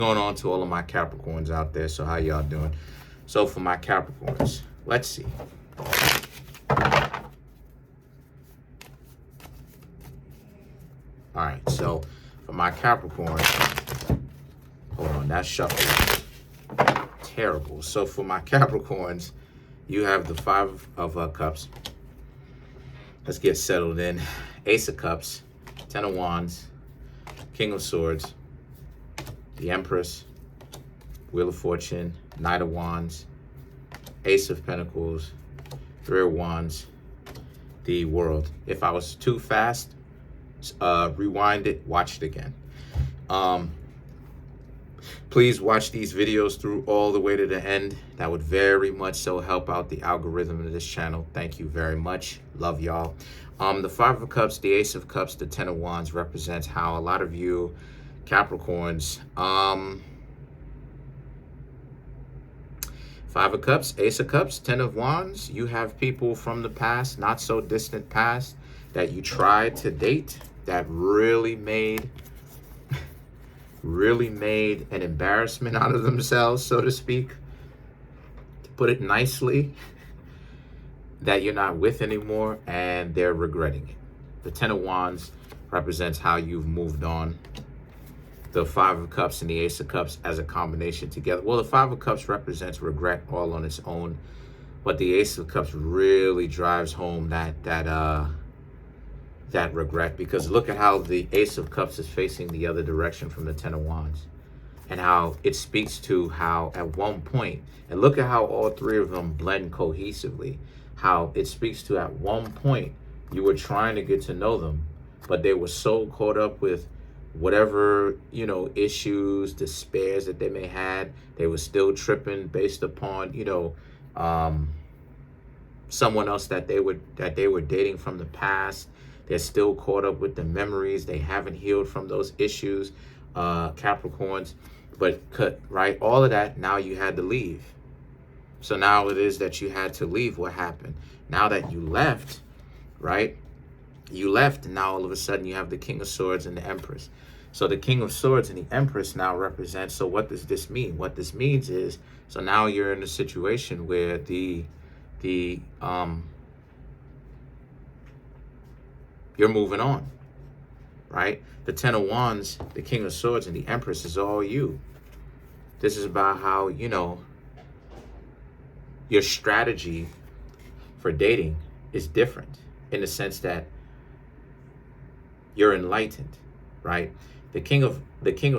Going on to all of my Capricorns out there. So how y'all doing? So for my Capricorns, let's see. All right, so for my Capricorns, hold on, that shuffle terrible. So for my Capricorns, you have the Five of Cups. Let's get settled in. Ace of Cups, Ten of Wands, King of Swords, the Empress, Wheel of Fortune, Knight of Wands, Ace of Pentacles, Three of Wands, the World. If I was too fast, rewind it, watch it again. Please watch these videos through all the way to the end. That would very much so help out the algorithm of this channel. Thank you very much. Love y'all. The Five of Cups, the Ace of Cups, the Ten of Wands represents how a lot of you Capricorns, Five of Cups, Ace of Cups, Ten of Wands, you have people from the past, not so distant past, that you tried to date that really made an embarrassment out of themselves, so to speak, to put it nicely, that you're not with anymore and they're regretting it. The Ten of Wands represents how you've moved on. The Five of Cups and the Ace of Cups as a combination together. Well, the Five of Cups represents regret all on its own, but the Ace of Cups really drives home that regret, because look at how the Ace of Cups is facing the other direction from the Ten of Wands, and how it speaks to how at one point, and look at how all three of them blend cohesively, how it speaks to at one point you were trying to get to know them, but they were so caught up with whatever, issues, despairs that they may had, they were still tripping based upon, someone else that they were dating from the past. They're still caught up with the memories. They haven't healed from those issues, Capricorns. But right, all of that, now you had to leave. So now it is that you had to leave. What happened? Now that you left, right? You left, and now all of a sudden you have the King of Swords and the Empress. So the King of Swords and the Empress now represent, so what does this mean? What this means is, so now you're in a situation where you're moving on, right? The Ten of Wands, the King of Swords, and the Empress is all you. This is about how, your strategy for dating is different in the sense that you're enlightened, right? The King of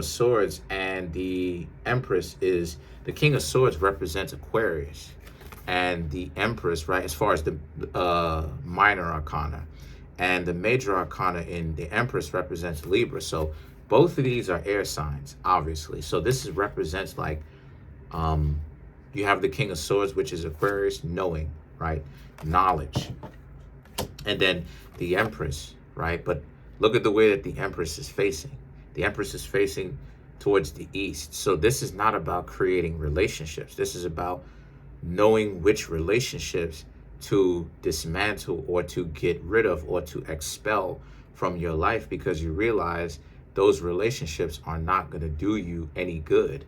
Swords and the Empress is, the King of Swords represents Aquarius, and the Empress, right, as far as the minor arcana, and the major arcana in the Empress represents Libra. So both of these are air signs, obviously. So this represents like, you have the King of Swords, which is Aquarius, knowing, right? Knowledge. And then the Empress, right? But look at the way that the Empress is facing. The Empress is facing towards the east. So this is not about creating relationships. This is about knowing which relationships to dismantle or to get rid of or to expel from your life, because you realize those relationships are not going to do you any good.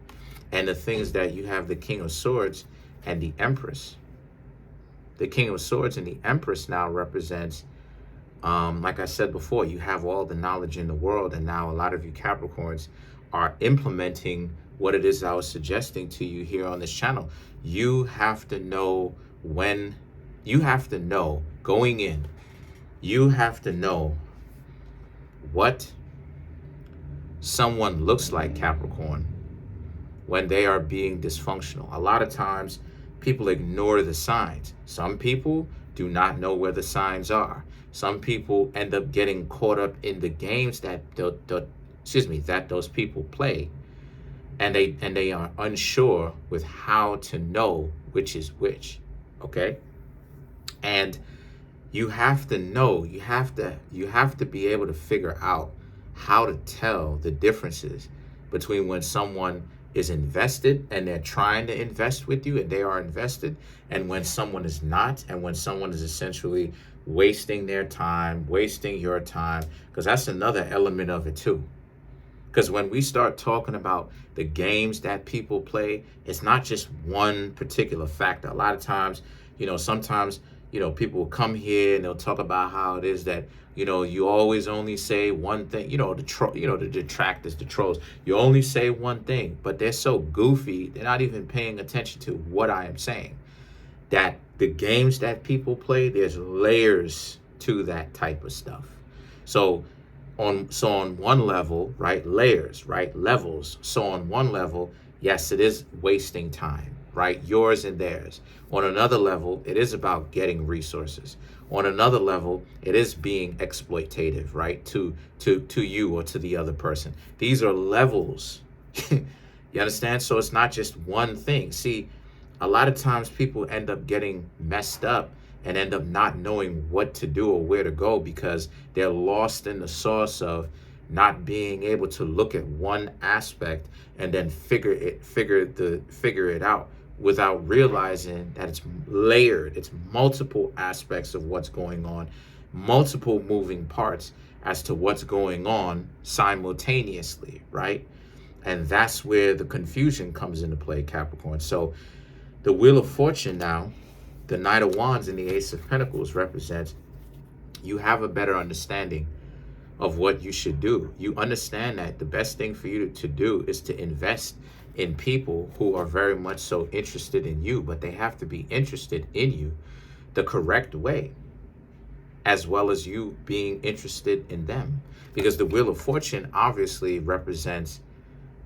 And the things that you have, the King of Swords and the Empress. The King of Swords and the Empress now represents, like I said before, you have all the knowledge in the world, and now a lot of you Capricorns are implementing what it is I was suggesting to you here on this channel. You have to know when, you have to know going in, you have to know what someone looks like, Capricorn, when they are being dysfunctional. A lot of times people ignore the signs. Some people do not know where the signs are. Some people end up getting caught up in the games that that those people play, and they are unsure with how to know which is which. Okay? And you have to know, you have to be able to figure out how to tell the differences between when someone is invested and they're trying to invest with you and they are invested, and when someone is not, and when someone is essentially wasting their time, wasting your time, because that's another element of it too. Because when we start talking about the games that people play, it's not just one particular factor. A lot of times, sometimes, people will come here and they'll talk about how it is that, you always only say one thing, the detractors, the trolls, you only say one thing, but they're so goofy, they're not even paying attention to what I am saying. That the games that people play, there's layers to that type of stuff. So on one level, right, layers, right, levels. So on one level, yes, it is wasting time, right, yours and theirs. On another level, it is about getting resources. On another level, it is being exploitative, right, to you or to the other person. These are levels. You understand? So it's not just one thing. See, a lot of times people end up getting messed up and end up not knowing what to do or where to go because they're lost in the sauce of not being able to look at one aspect and then figure it out without realizing that it's layered. It's multiple aspects of what's going on, multiple moving parts as to what's going on simultaneously, right? And that's where the confusion comes into play, Capricorn. So the Wheel of Fortune now, the Knight of Wands and the Ace of Pentacles represents you have a better understanding of what you should do. You understand that the best thing for you to do is to invest in people who are very much so interested in you, but they have to be interested in you the correct way, as well as you being interested in them. Because the Wheel of Fortune obviously represents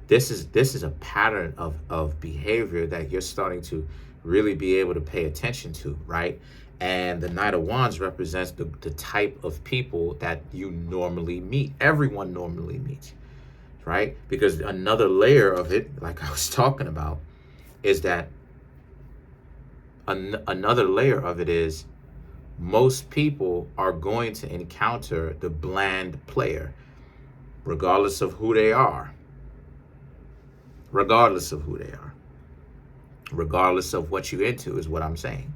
this is a pattern of behavior that you're starting to really be able to pay attention to, right? And the Knight of Wands represents the type of people that you normally meet. Everyone normally meets, right? Because another layer of it, like I was talking about, is that another layer of it is most people are going to encounter the bland player, regardless of who they are. Regardless of who they are. Regardless of what you're into is what I'm saying.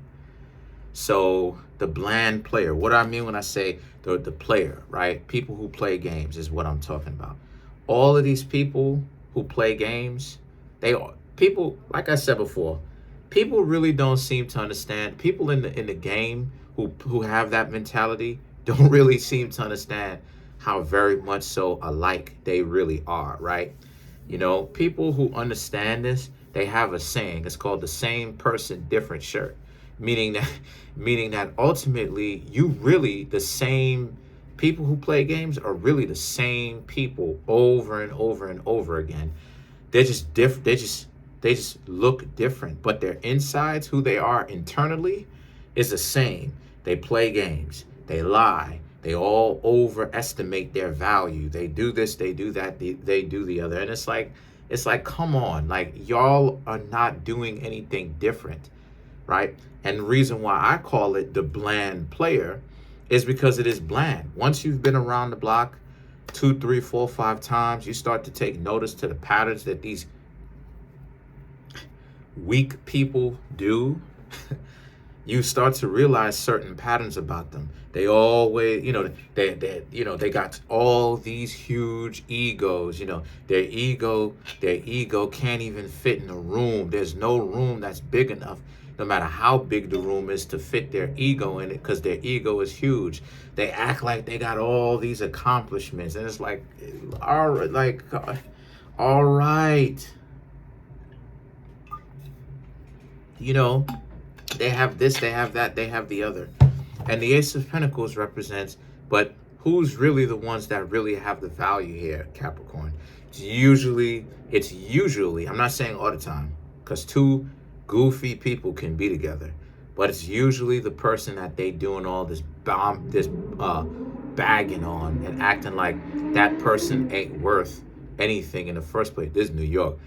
So the bland player, what do I mean when I say the player, right? People who play games is what I'm talking about. All of these people who play games, people, like I said before, people really don't seem to understand. People in the game who have that mentality don't really seem to understand how very much so alike they really are, right? People who understand this, they have a saying. It's called the same person, different shirt. Meaning that ultimately the same people who play games are really the same people over and over and over again. They're just different. They just look different, but their insides, who they are internally, is the same. They play games. They lie. They all overestimate their value. They do this, they do that, they do the other. And it's like, come on, like y'all are not doing anything different, right? And the reason why I call it the bland player is because it is bland. Once you've been around the block 2, 3, 4, 5 times, you start to take notice to the patterns that these weak people do. You start to realize certain patterns about them. They always, they got all these huge egos. Their ego can't even fit in a room. There's no room that's big enough, no matter how big the room is, to fit their ego in it, because their ego is huge. They act like they got all these accomplishments, and it's like, all right. They have this, they have that, they have the other. And the Ace of Pentacles represents, but who's really the ones that really have the value here, Capricorn? It's usually, I'm not saying all the time, because two goofy people can be together, but it's usually the person that they doing all this bagging on and acting like that person ain't worth anything in the first place. This is New York.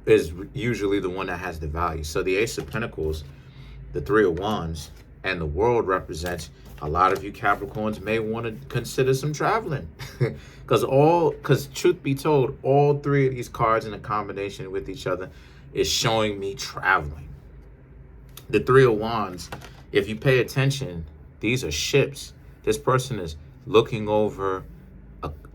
Is usually the one that has the value. So the Ace of Pentacles, the Three of Wands, and the World represents a lot of you Capricorns may want to consider some traveling. Because truth be told, all three of these cards in a combination with each other is showing me traveling. The Three of Wands, if you pay attention, these are ships. This person is looking over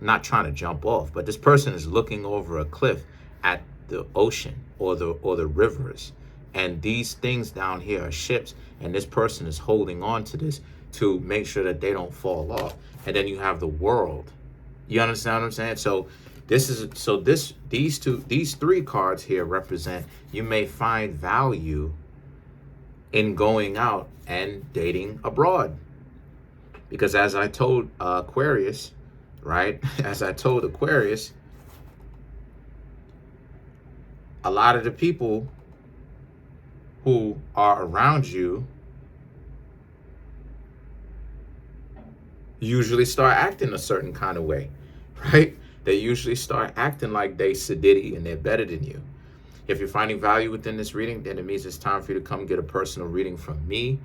not trying to jump off, but this person is looking over a cliff at the ocean or the rivers, and these things down here are ships, and this person is holding on to this to make sure that they don't fall off. And then you have the world. You understand what I'm saying? So these three cards here represent you may find value in going out and dating abroad. Because as I told Aquarius, right? As I told Aquarius, a lot of the people who are around you usually start acting a certain kind of way, right? They usually start acting like they sedity and they're better than you. If you're finding value within this reading, then it means it's time for you to come get a personal reading from me.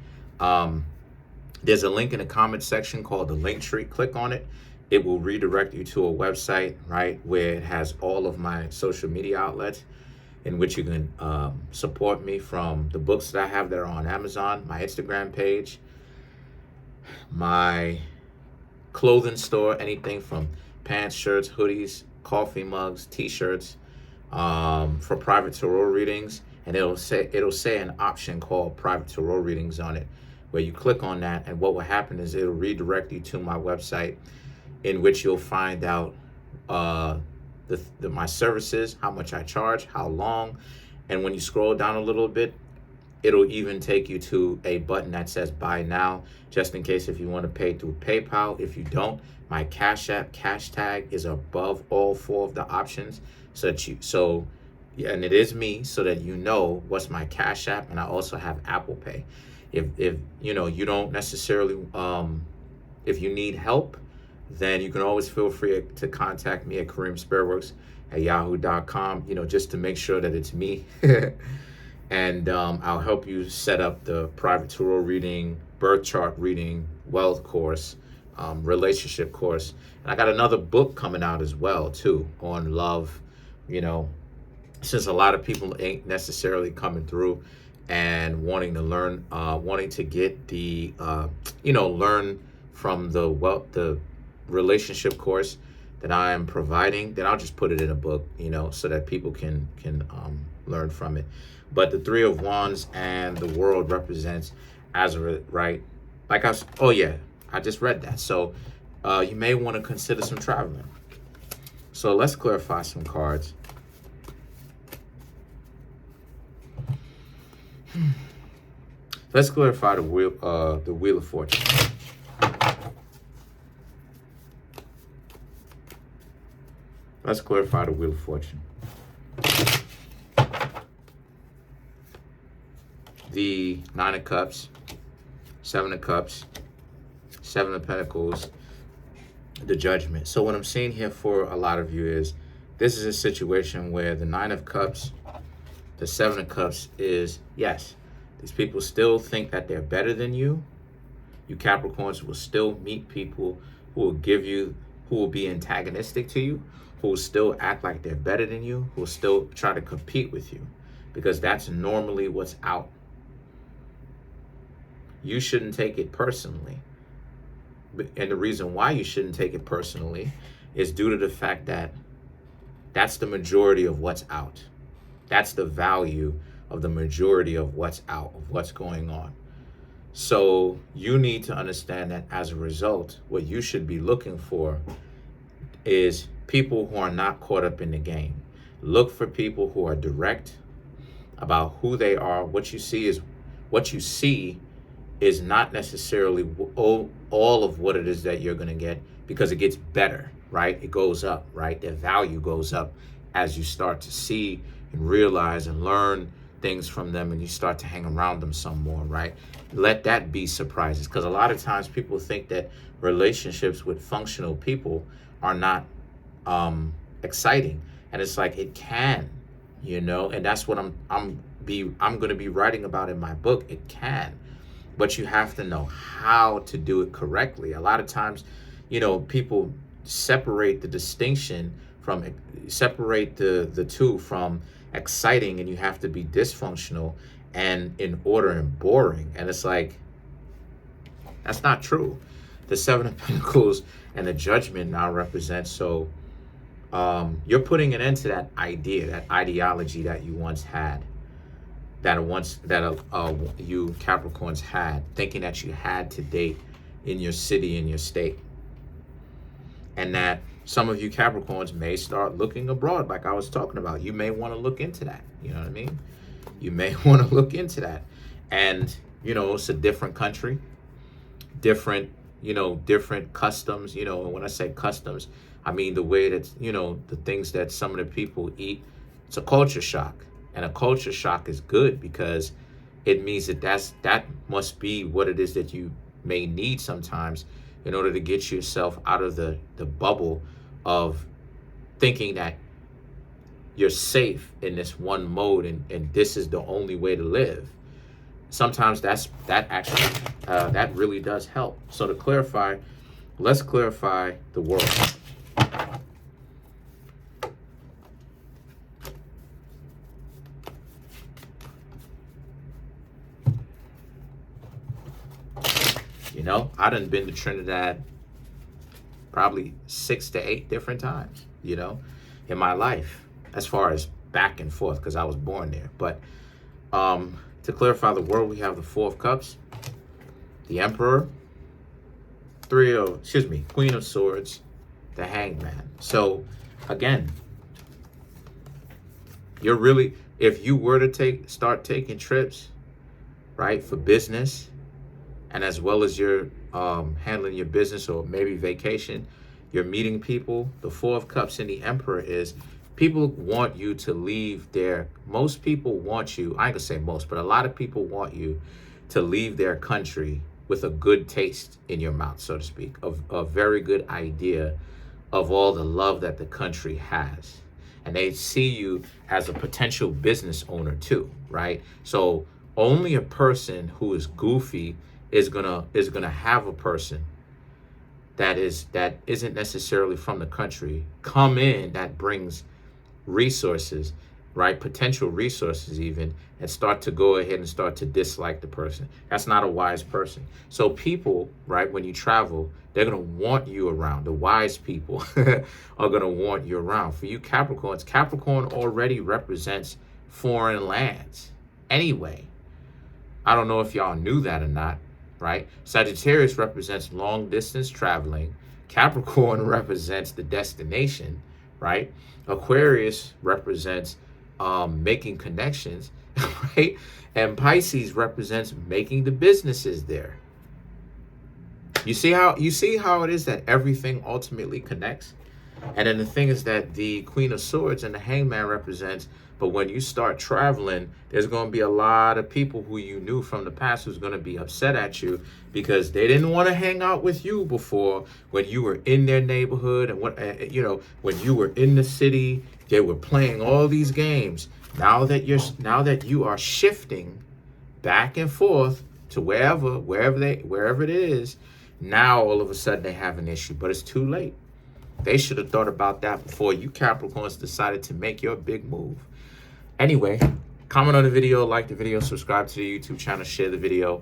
There's a link in the comment section called the link tree. Click on it. It will redirect you to a website, right, where it has all of my social media outlets in which you can support me, from the books that I have that are on Amazon, my Instagram page, my clothing store, anything from pants, shirts, hoodies, coffee mugs, t-shirts, for private tarot readings. And it'll say an option called private tarot readings on it, where you click on that, and what will happen is it'll redirect you to my website, in which you'll find out my services, how much I charge, how long. And when you scroll down a little bit, it'll even take you to a button that says buy now, just in case if you want to pay through PayPal. If you don't, my Cashapp cash tag is above all four of the options, and it is me, so that you know what's my Cash App. And I also have Apple Pay. If you know you don't necessarily if you need help, then you can always feel free to contact me at Kareemspiritworks at yahoo.com, just to make sure that it's me. And I'll help you set up the private tarot reading, birth chart reading, wealth course, relationship course. And I got another book coming out as well too on love, since a lot of people ain't necessarily coming through and wanting to learn, wanting to get the learn from the relationship course that I am providing, then I'll just put it in a book, so that people can learn from it. But the Three of Wands and the World represents Azareth, right? I just read that. So you may want to consider some traveling. So let's clarify some cards. Let's clarify the Wheel of Fortune. Let's clarify the Wheel of Fortune. The Nine of Cups, Seven of Cups, Seven of Pentacles, the Judgment. So what I'm seeing here for a lot of you is this is a situation where the Nine of Cups, the Seven of Cups is, yes, these people still think that they're better than you. You Capricorns will still meet people who will be antagonistic to you, who will still act like they're better than you, who will still try to compete with you, because that's normally what's out. You shouldn't take it personally. And the reason why you shouldn't take it personally is due to the fact that that's the majority of what's out. That's the value of the majority of what's out, of what's going on. So you need to understand that as a result, what you should be looking for is people who are not caught up in the game. Look for people who are direct about who they are. What you see is not necessarily all of what it is that you're going to get, because it gets better, right? It goes up, right? Their value goes up as you start to see and realize and learn things from them, and you start to hang around them some more, right? Let that be surprises, because a lot of times people think that relationships with functional people are not exciting, and it's like it can, and that's what I'm going to be writing about in my book. It can. But you have to know how to do it correctly. A lot of times, people separate the two from exciting, and you have to be dysfunctional and in order and boring. And it's like, that's not true. the Seven of Pentacles and the Judgment now represents. So you're putting an end to that idea, that ideology that you once had, that you Capricorns had, thinking that you had to date in your city, in your state. And that some of you Capricorns may start looking abroad, like I was talking about. You may want to look into that. You know what I mean? You may want to look into that. And, you know, it's a different country, different, you know, different customs. You know, and when I say customs, I mean the way that, you know, the things that some of the people eat. It's a culture shock. And a culture shock is good because it means that that must be what it is that you may need sometimes in order to get yourself out of the bubble of thinking that you're safe in this one mode and this is the only way to live. Sometimes that really does help. So to clarify, let's clarify the world. You know, I done been to Trinidad probably 6 to 8 different times, you know, in my life, as far as back and forth, because I was born there. But to clarify the world, we have the Four of Cups, the Emperor, Queen of Swords, the Hangman. So again, you're really, if you were to start taking trips, right, for business, and as well as you're handling your business or maybe vacation, you're meeting people. The Four of Cups and the Emperor is people want you to leave most people want you, I ain't gonna say most, but a lot of people want you to leave their country with a good taste in your mouth, so to speak, of a very good idea of all the love that the country has. And they see you as a potential business owner too, right? So only a person who is goofy is gonna have a person that isn't necessarily from the country come in that brings resources, right? Potential resources even, and start to go ahead and start to dislike the person. That's not a wise person. So people, right, when you travel, they're gonna want you around. The wise people are gonna want you around. For you Capricorns, Capricorn already represents foreign lands anyway. I don't know if y'all knew that or not, right? Sagittarius represents long distance traveling. Capricorn represents the destination, right? Aquarius represents making connections, right? And Pisces represents making the businesses there. You see how it is that everything ultimately connects? And then the thing is that the Queen of Swords and the Hangman represents, but when you start traveling, there's going to be a lot of people who you knew from the past who's going to be upset at you because they didn't want to hang out with you before when you were in their neighborhood and when you were in the city, they were playing all these games. Now that you are shifting back and forth to wherever it is, now all of a sudden they have an issue, but it's too late. They should have thought about that before you Capricorns decided to make your big move. Anyway, comment on the video, like the video, subscribe to the YouTube channel, share the video.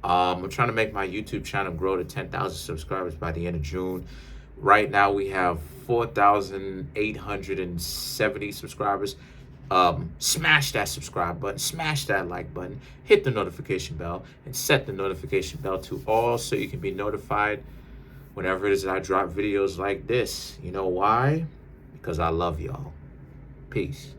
I'm trying to make my YouTube channel grow to 10,000 subscribers by the end of June. Right now we have 4,870 subscribers. Smash that subscribe button, smash that like button, hit the notification bell, and set the notification bell to all so you can be notified whenever it is that I drop videos like this. You know why? Because I love y'all. Peace.